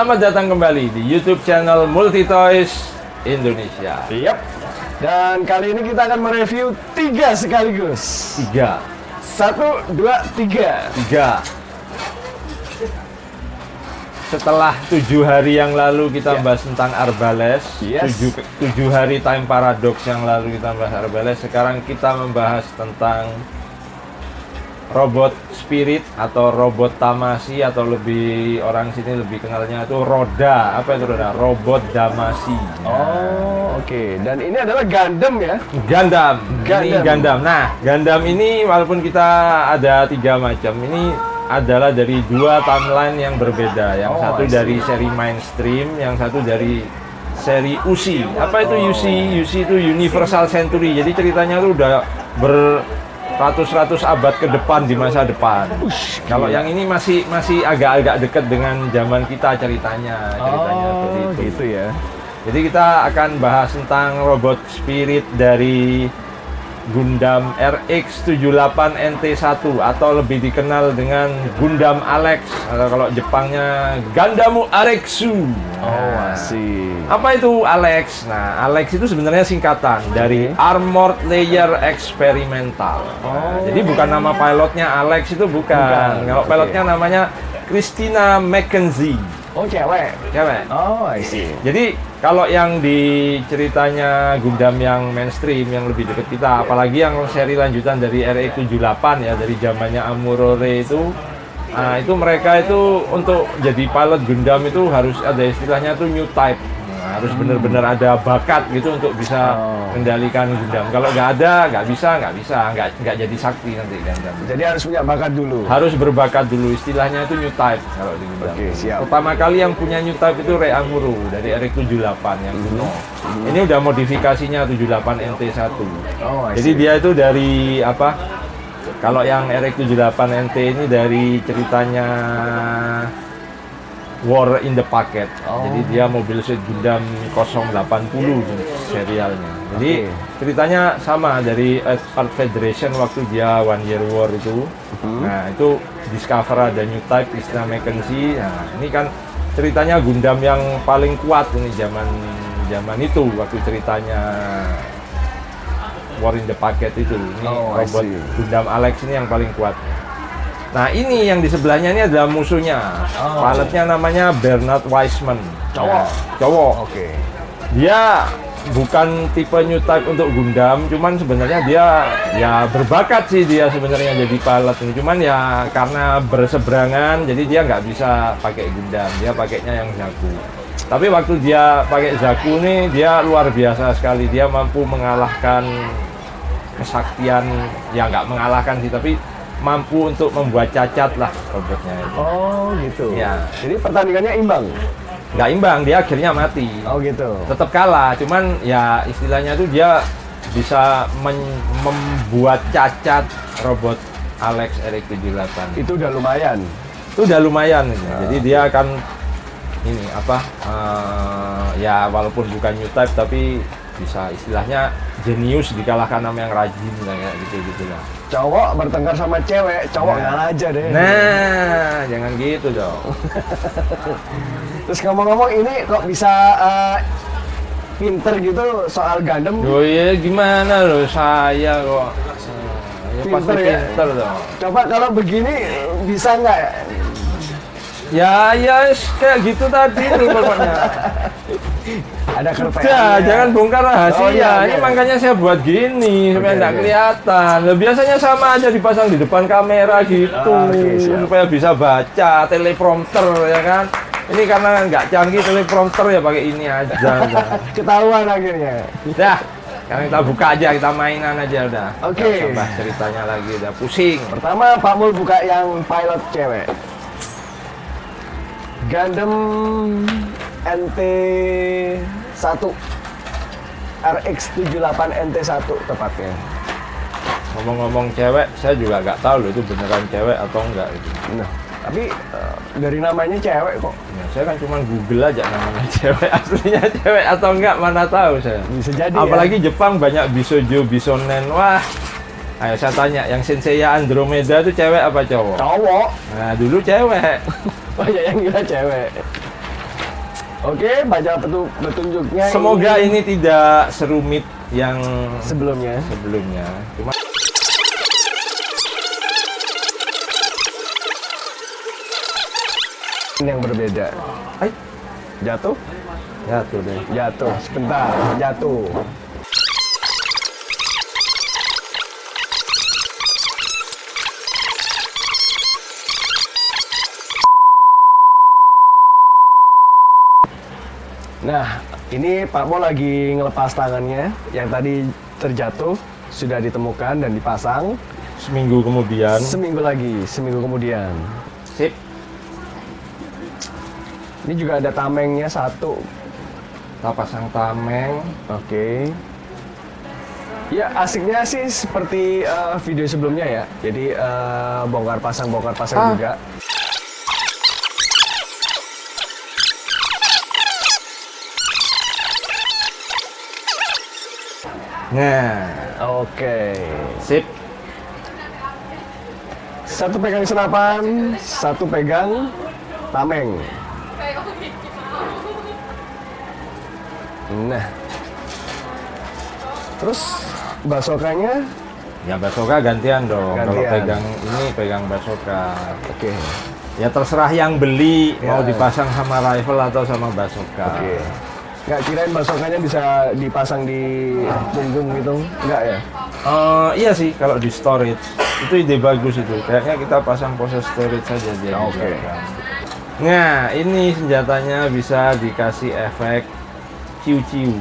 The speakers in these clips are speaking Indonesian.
Selamat datang kembali di YouTube channel Multi Toys Indonesia. Yap. Dan kali ini kita akan mereview 3 sekaligus. 3. 1, 2, 3. 3. Setelah 7 hari yang lalu kita bahas tentang Arbalest, Yes. 7 hari time paradox yang lalu kita bahas Arbalest, sekarang kita membahas tentang robot spirit atau robot tamasi, atau lebih orang sini lebih kenalnya itu roda. Apa itu roda? Robot damasi. Oh, oke. Dan ini adalah Gundam ya? Gundam. Ini Gundam. Gundam. Nah, Gundam ini walaupun kita ada 3 macam, ini adalah dari 2 timeline yang berbeda. Yang satu dari seri mainstream, yang satu dari seri UC. Apa itu UC? UC itu Universal Century. Jadi ceritanya itu udah ratus-ratus abad ke depan, di masa depan. Kalau yang ini masih agak-agak dekat dengan zaman kita ceritanya seperti itu. Gitu ya. Jadi kita akan bahas tentang robot spirit dari Gundam RX78 NT1 atau lebih dikenal dengan Gundam Alex, atau kalau Jepangnya Gandamu Arexu. Oh, asik. Apa itu Alex? Nah, Alex itu sebenarnya singkatan dari Armored Layer Experimental. Nah, jadi bukan nama pilotnya Alex, itu bukan. Kalau pilotnya namanya Christina Mackenzie. Oh, cewek. Cewek. Oh, I see. Jadi kalau yang di ceritanya Gundam yang mainstream, yang lebih dekat kita, apalagi yang seri lanjutan dari RX78 ya, dari zamannya Amurore itu, nah itu mereka itu untuk jadi pilot Gundam itu harus ada istilahnya tuh new type. Nah, harus benar-benar ada bakat gitu untuk bisa mengendalikan Gundam. Kalau nggak ada, nggak bisa, nggak jadi sakti nanti Gundam. Jadi harus punya bakat dulu. Harus berbakat dulu, istilahnya itu new type kalau di Gundam. Oke, siap. Pertama kali yang punya new type itu Rei Amuro dari RX78 yang kuno. Ini udah modifikasinya 78 NT1. Oh, I Jadi see. dia itu dari apa? Kalau yang RX78 NT ini dari ceritanya War in the Packet. Jadi dia mobil suit Gundam 080 serialnya. Jadi ceritanya sama dari Earth Federation waktu dia One Year War itu. Nah, itu discover ada new type Christina Mackenzie. Nah, ini kan ceritanya Gundam yang paling kuat ini zaman itu waktu ceritanya War in the Packet itu. Ini I robot see. Gundam Alex ini yang paling kuat. Nah, ini yang di sebelahnya ini adalah musuhnya. Pilotnya namanya Bernard Weissman. Cowok. Cowok. Oke. Dia bukan tipe new type untuk Gundam, cuman sebenarnya dia ya berbakat sih dia sebenarnya jadi pilot ini. Cuman ya karena berseberangan, jadi dia nggak bisa pakai Gundam, dia pakainya yang Zaku. Tapi waktu dia pakai Zaku nih, dia luar biasa sekali. Dia mampu mengalahkan kesaktian, ya nggak mengalahkan sih, tapi mampu untuk membuat cacat lah robotnya itu. Oh, gitu. Ya. Jadi pertandingannya imbang. Nggak imbang, dia akhirnya mati. Oh, gitu. Tetap kalah, cuman ya istilahnya tuh dia bisa membuat cacat robot Alex RX78. Itu udah lumayan. Itu udah lumayan gitu. Jadi dia akan ini apa? Ya walaupun bukan new type tapi bisa istilahnya jenius dikalahkan sama yang rajin kayak gitu lah. Cowok bertengkar sama cewek, cowok ngalah aja deh. Nah, jangan gitu dong. Terus ngomong-ngomong ini kok bisa pinter gitu soal Gundam? Oh iya, gimana loh saya kok. Ya pasti Pinter ya? pinter dong. Coba kalau begini bisa nggak? Ya kayak gitu tadi tuh pokoknya. Ada kerpean. Udah, jangan bongkar rahasia. Oh, iya, Ini iya. makanya saya buat gini supaya Oke, nggak oke. kelihatan. Lah, biasanya sama aja dipasang di depan kamera gitu, Oke, siap. supaya bisa baca teleprompter ya kan. Ini karena nggak canggih teleprompter ya pakai ini aja. Udah. Ketahuan akhirnya. Udah, sekarang kita buka aja, kita mainan aja udah. Oke. Nggak usah bahas ceritanya lagi, udah pusing. Pertama Pak Mul buka yang pilot cewek. Gundam NT1 RX78 NT1 tepatnya. Ngomong-ngomong cewek, saya juga nggak tahu loh itu beneran cewek atau enggak itu. Nah, tapi dari namanya cewek kok. Ya, saya kan cuma Google aja namanya cewek, aslinya cewek atau enggak mana tahu saya. Bisa jadi. Apalagi ya. Jepang banyak bisojo, bisonen. Wah, ayo saya tanya, yang Senseiya Andromeda itu cewek apa cowok? Cowok. Nah, dulu cewek. Banyak yang kira cewek. Oke, baca petunjuknya. Semoga ini tidak serumit yang sebelumnya. Cuma Ini yang berbeda. Hai, Jatuh? jatuh deh. Jatuh. Sebentar, jatuh. Nah, ini Pak Mo lagi ngelepas tangannya yang tadi terjatuh, sudah ditemukan dan dipasang. Seminggu kemudian. Seminggu kemudian. Sip. Ini juga ada tamengnya satu. Kita pasang tameng. Oke. Ya, asiknya sih seperti video sebelumnya ya. Jadi bongkar pasang juga. Nah, Oke. sip. Satu pegang senapan, satu pegang tameng. Nah. Terus basokannya? Ya basoka gantian dong. Kalau Gantian. pegang ini pegang basoka. Oke. Ya terserah yang beli mau Ya. dipasang sama rifle atau sama basoka. Oke. Nggak kirain basokannya bisa dipasang di punggung gitu? Nggak ya? Iya sih kalau di storage itu ide bagus itu. Kayaknya kita pasang pose storage saja dia. Oke. juga kan. Nah ini senjatanya bisa dikasih efek ciu-ciu.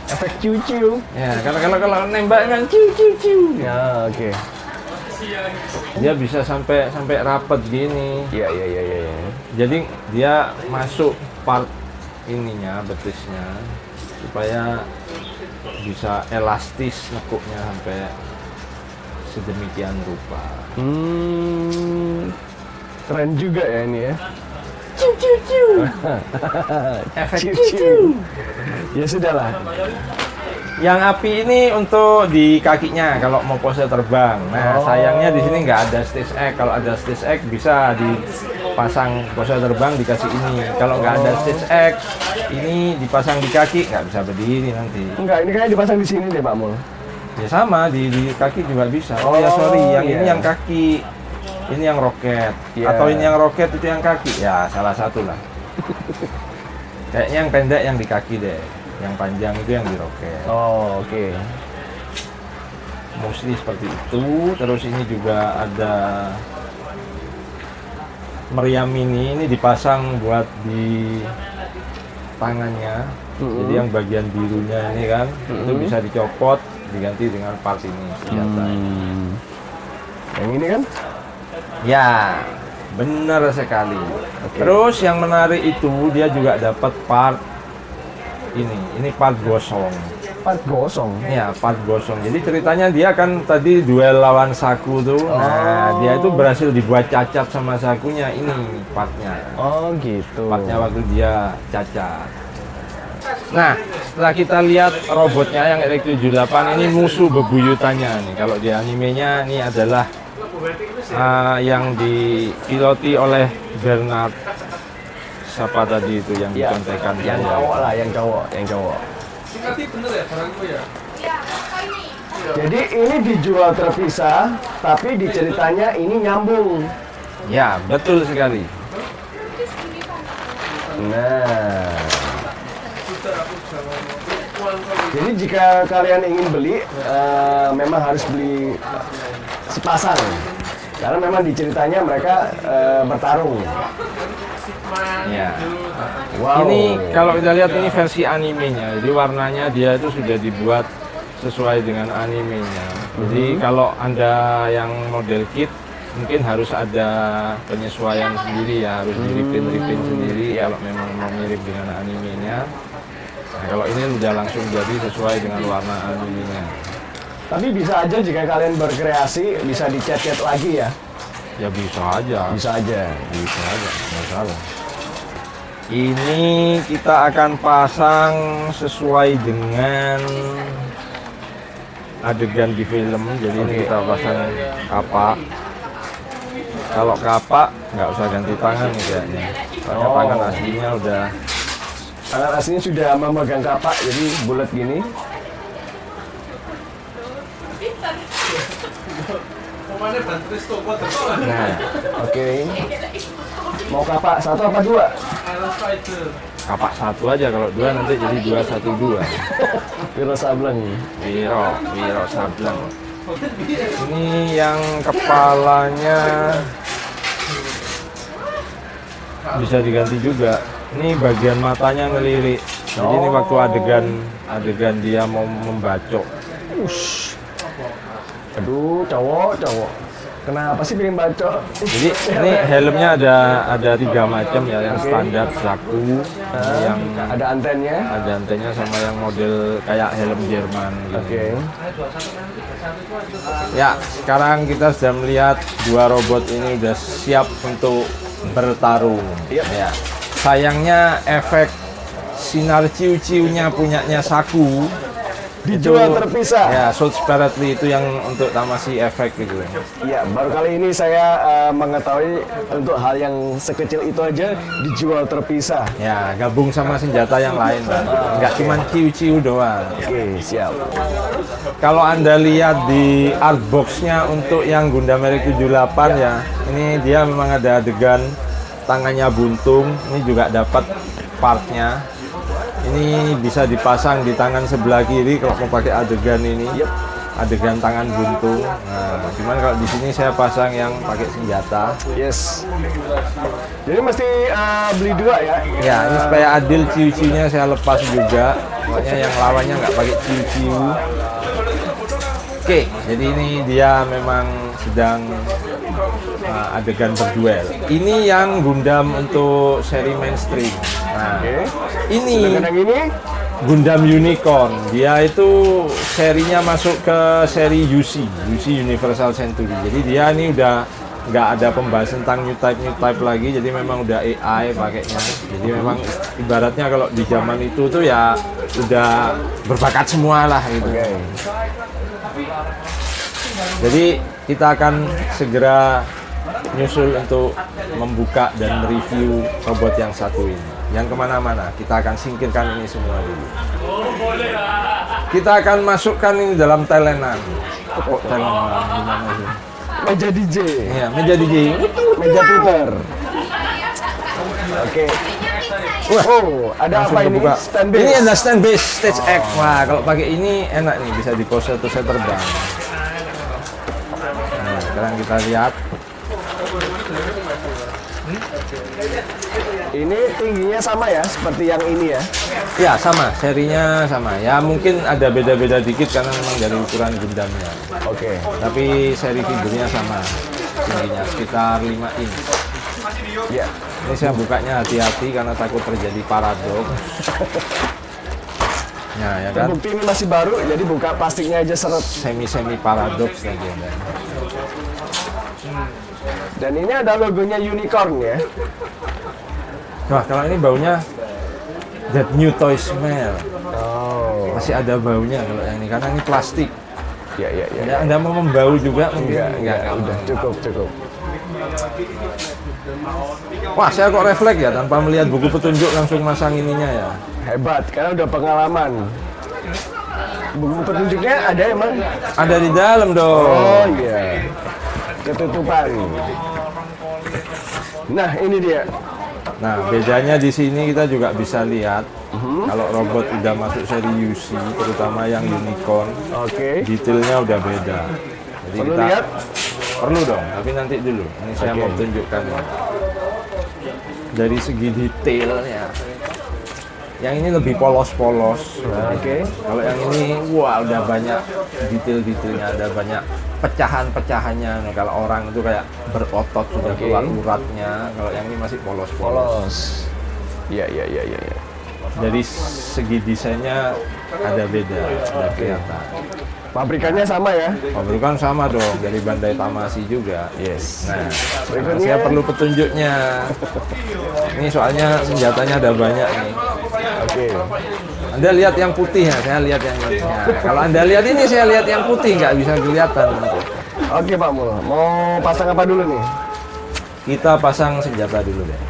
Efek ciu-ciu. Ya kalau nembak kan ciu-ciu. Ya, oke. Dia bisa sampai rapet gini. Iya. Jadi dia masuk part ininya betisnya supaya bisa elastis nekuknya sampai sedemikian rupa. Keren juga ya ini ya. Efek Ciu-ciu. Ya sudahlah. Yang api ini untuk di kakinya kalau mau pose terbang. Nah, sayangnya di sini nggak ada stage egg. Kalau ada stage egg bisa dipasang pose terbang dikasih ini. Kalau nggak ada stage egg, ini dipasang di kaki nggak bisa berdiri nanti. Enggak, ini kayaknya dipasang di sini deh Pak Mul. Ya sama di kaki juga bisa. Oh ya sorry, yang ini iya. yang kaki, ini yang roket. Iya. Atau ini yang roket itu yang kaki. Ya salah satu lah. Kayaknya yang pendek yang di kaki deh. Yang panjang itu yang di roket. Oh, oke. Mostly seperti itu. Terus ini juga ada meriam ini dipasang buat di tangannya. Jadi yang bagian birunya ini kan itu bisa dicopot diganti dengan part ini senjata. Yang ini kan? Ya, benar sekali. Terus yang menarik itu dia juga dapat part ini part gosong. Part gosong. Ya, part gosong. Jadi ceritanya dia kan tadi duel lawan Saku tuh. Nah, dia itu berhasil dibuat cacat sama Sakunya. Ini partnya. Oh, gitu. Partnya waktu dia cacat. Nah, setelah kita lihat robotnya yang RX-78 ini musuh bebuyutannya nih. Kalau di animenya ini adalah yang dipiloti oleh Bernard. Siapa tadi itu yang Ya, dicontekan yang saya? cowok lah, yang cowok. Jadi ini dijual terpisah, tapi di ceritanya ini nyambung. Ya, betul sekali. Nah, jadi jika kalian ingin beli, memang harus beli sepasang. Karena memang di ceritanya mereka bertarung. Ya. Wow. Ini kalau kita lihat ini versi animenya. Jadi warnanya dia itu sudah dibuat sesuai dengan animenya. Jadi kalau Anda yang model kit mungkin harus ada penyesuaian sendiri ya, harus di-reprint sendiri kalau memang mau mirip dengan animenya. Nah, kalau ini udah langsung jadi sesuai dengan warna animenya. Tapi bisa aja jika kalian berkreasi bisa dicat-cat lagi ya. Ya bisa aja. Bisa aja. Bisa aja, nggak salah. Ini kita akan pasang sesuai dengan adegan di film. Jadi ini kita pasang kapak. Kalau kapak nggak usah ganti tangan nih kayaknya. Soalnya tangan aslinya udah Alat aslinya sudah memegang kapak, jadi bulat gini. Nah, Oke. Mau kapak 1 apa 2? kapak 1 aja, kalau 2 nanti jadi 212. Wiro Sableng. Wiro Sableng. Ini yang kepalanya bisa diganti juga. Ini bagian matanya ngelirik. Jadi ini waktu adegan dia mau membacok. Ush. Aduh, cowok. Kenapa sih pengen bacok? Jadi ini helmnya ada 3 macam ya, yang standar saku, yang Ada antennya. sama yang model kayak helm Jerman. Oke. Ya, sekarang kita sudah melihat 2 robot ini udah siap untuk bertarung. Yep. Ya. Sayangnya efek sinar ciu-ciunya punyanya Saku Dijual itu- terpisah. Ya, Shoot Separately itu yang untuk Tamashii efek gitu. Iya, baru kali ini saya mengetahui untuk hal yang sekecil itu aja dijual terpisah. Ya, gabung sama senjata yang lain, Pak. Nggak cuma ciu-ciu doang. Oke, siap. Kalau Anda lihat di artbox-nya untuk yang Gundam Merek 78 ya, ini dia memang ada adegan tangannya buntung. Ini juga dapat partnya. Ini bisa dipasang di tangan sebelah kiri kalau mau pakai adegan ini. Adegan tangan buntung. Nah, cuman kalau di sini saya pasang yang pakai senjata. Yes. Jadi mesti beli 2 ya. Ya, ini supaya adil ciu-ciunya saya lepas juga. Pokoknya yang lawannya nggak pakai ciu-ciu. Oke, jadi ini dia memang sedang adegan berduel. Ini yang Gundam untuk seri mainstream. Nah, Oke. ini Sedangkan yang ini Gundam Unicorn. Dia itu serinya masuk ke seri UC Universal Century. Jadi dia ini udah nggak ada pembahasan tentang new type lagi. Jadi memang udah AI pakainya. Jadi memang ibaratnya kalau di zaman itu tuh ya udah berbakat semua lah gitu. Oke. Jadi kita akan segera nyusul untuk membuka dan mereview robot yang satu ini. Yang kemana-mana, kita akan singkirkan ini semua dulu. Kita akan masukkan ini dalam telenan. Oh, telenan gimana sih? meja DJ, Iya, meja DJ. meja puter. Oke. Oh, ada Langsung apa ini? kebuka. Stand Ini base. ada stand base, stage X. Wah, kalau pakai ini enak nih, bisa di pose atau saya terbang. Nah, sekarang kita lihat. Ini tingginya sama ya, seperti yang ini ya. Ya, sama, serinya sama. Ya, mungkin ada beda-beda dikit karena memang dari ukuran Gundamnya. Oke. Tapi seri figurnya sama. Tingginya sekitar 5 inch. Ya. Ini saya bukanya hati-hati karena takut terjadi paradoks. Nah, ya kan? Terbukti ini masih baru, jadi buka plastiknya aja seret. Semi-semi paradoks lagi ya. Dan ini ada logonya unicorn ya. Wah, kalau ini baunya that new toy smell. Oh. Masih ada baunya kalau yang ini karena ini plastik. Ya. Ya, Anda mau membau juga mungkin? Enggak, udah cukup. Wah, saya kok refleks ya tanpa melihat buku petunjuk langsung masang ininya ya. Hebat, karena udah pengalaman. Buku petunjuknya ada emang? Ada di dalam dong. Oh iya. Ketutupan. Nah, ini dia. Nah, bedanya di sini kita juga bisa lihat kalau robot udah masuk seri UC, terutama yang unicorn, Oke. detailnya udah beda. Jadi Perlu kita lihat? perlu dong, tapi nanti dulu. Ini saya Oke. mau tunjukkan dari segi detailnya. Yang ini lebih polos-polos. Oke. Kalau yang ini, wah udah banyak detail-detailnya, ada banyak pecahan-pecahannya. Nah, kalau orang itu kayak berotot sudah Oke. keluar uratnya. Kalau yang ini masih polos-polos. Polos. Iya. Dari segi desainnya ada beda, ada kelihatan. Pabrikannya sama ya? Pabrikan sama dong, dari Bandai Tamashii juga. Yes. Nah, Berikutnya. saya perlu petunjuknya. Ini soalnya senjatanya ada banyak nih. Oke. Anda lihat yang putih ya, saya lihat yang ini. Nah, kalau Anda lihat ini, saya lihat yang putih, nggak bisa kelihatan. Oke Pak Mul, mau pasang apa dulu nih? Kita pasang senjata dulu deh.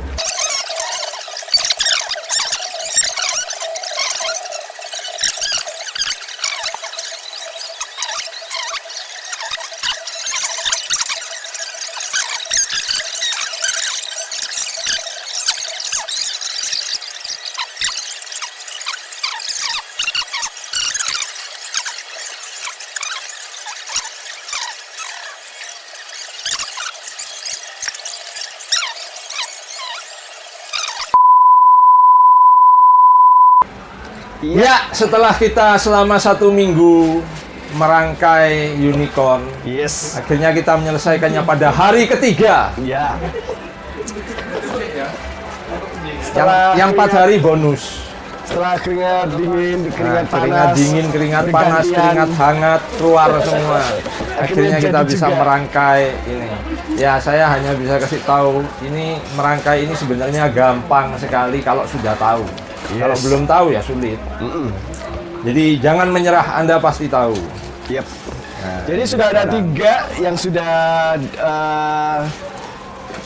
Ya, setelah kita selama 1 minggu merangkai unicorn, Yes. akhirnya kita menyelesaikannya pada hari ketiga. Ya. Yang 4 hari bonus. Setelah keringat dingin, keringat panas, Keringat dingin, keringat panas, bergantian. keringat hangat keluar semua. Akhirnya kita jadi bisa juga. merangkai ini. Ya, saya hanya bisa kasih tahu, ini merangkai ini sebenarnya gampang sekali kalau sudah tahu. Kalau Yes. belum tahu ya sulit. Jadi jangan menyerah, Anda pasti tahu. Yep. Nah, Jadi sudah ada sekarang 3 yang sudah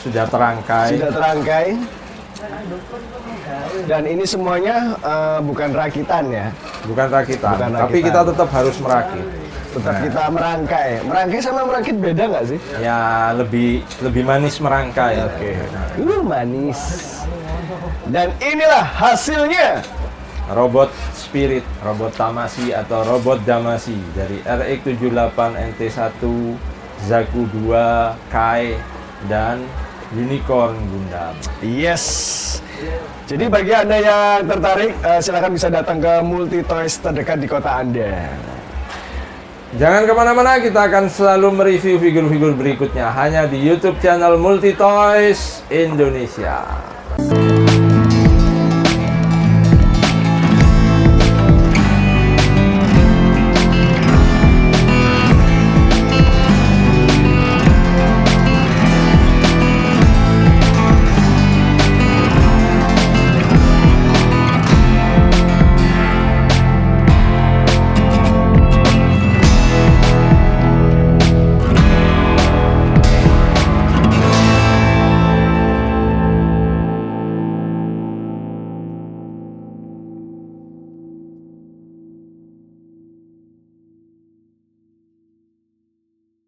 sudah terangkai. terangkai. Dan ini semuanya bukan rakitan ya. Bukan rakitan, Bukan tapi rakitan. kita tetap harus merakit. Tetap Nah, kita merangkai. Merangkai sama merakit beda nggak sih? ya lebih manis merangkai. Manis. Dan inilah hasilnya. Robot Spirit, robot Tamasi atau robot Damasi dari RX78 NT1, Zaku 2, Kai, dan Unicorn Gundam. Yes. Jadi bagi Anda yang tertarik, silakan bisa datang ke Multi Toys terdekat di kota Anda. Jangan kemana-mana, kita akan selalu mereview figur-figur berikutnya hanya di YouTube channel Multi Toys Indonesia.